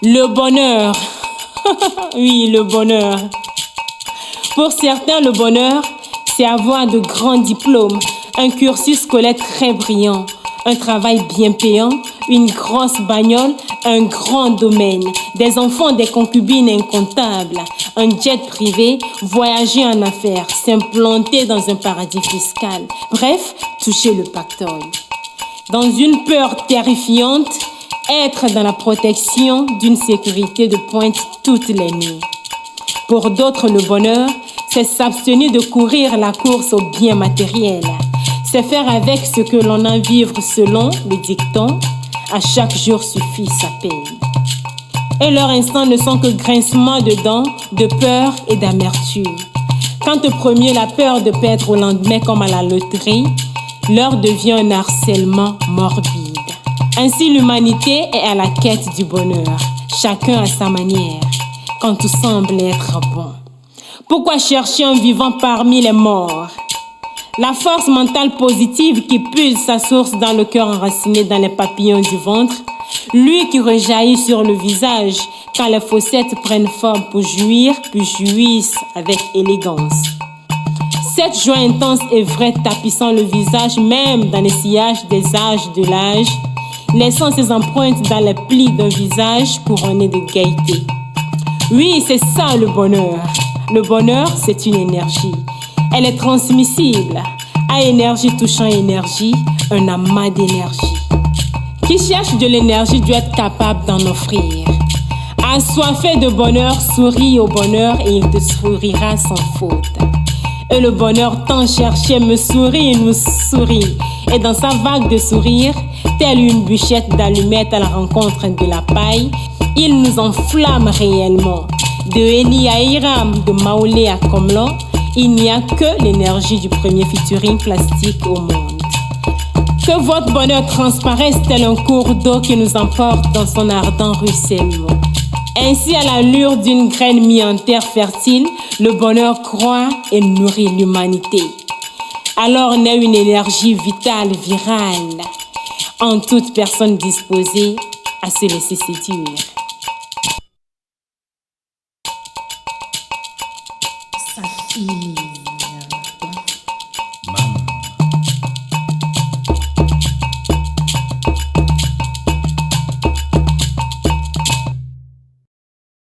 Le bonheur. Oui, le bonheur. Pour certains, le bonheur, c'est avoir de grands diplômes, un cursus scolaire très brillant, un travail bien payant, une grosse bagnole, un grand domaine, des enfants, des concubines incomptables, un jet privé, voyager en affaires, s'implanter dans un paradis fiscal. Bref, toucher le pactole. Dans une peur terrifiante, être dans la protection d'une sécurité de pointe toutes les nuits. Pour d'autres, le bonheur, c'est s'abstenir de courir la course au bien matériel. C'est faire avec ce que l'on a à vivre selon le dicton. À chaque jour suffit sa peine. Et leurs instants ne sont que grincements de dents, de peur et d'amertume. Quand au premier la peur de perdre au lendemain comme à la loterie, l'heure devient un harcèlement morbide. Ainsi l'humanité est à la quête du bonheur, chacun à sa manière, quand tout semble être bon. Pourquoi chercher un vivant parmi les morts? La force mentale positive qui pulse sa source dans le cœur enraciné dans les papillons du ventre, lui qui rejaillit sur le visage quand les fossettes prennent forme pour jouir, puis jouissent avec élégance. Cette joie intense et vraie tapissant le visage même dans les sillages des âges de l'âge, laissant ses empreintes dans les plis d'un visage couronné de gaieté. Oui, c'est ça le bonheur. Le bonheur, c'est une énergie. Elle est transmissible. À énergie touchant énergie, un amas d'énergie. Qui cherche de l'énergie doit être capable d'en offrir. Assoiffé de bonheur, souris au bonheur et il te sourira sans faute. Et le bonheur tant cherché me sourit et nous sourit. Et dans sa vague de sourire, telle une bûchette d'allumettes à la rencontre de la paille, il nous enflamme réellement. De Eli à Hiram, de Maolé à Komlan, il n'y a que l'énergie du premier featuring plastique au monde. Que votre bonheur transparaisse tel un cours d'eau qui nous emporte dans son ardent ruissellement. Ainsi, à l'allure d'une graine mise en terre fertile, le bonheur croît et nourrit l'humanité. Alors naît une énergie vitale, virale, en toute personne disposée à se laisser séduire. Sa fille.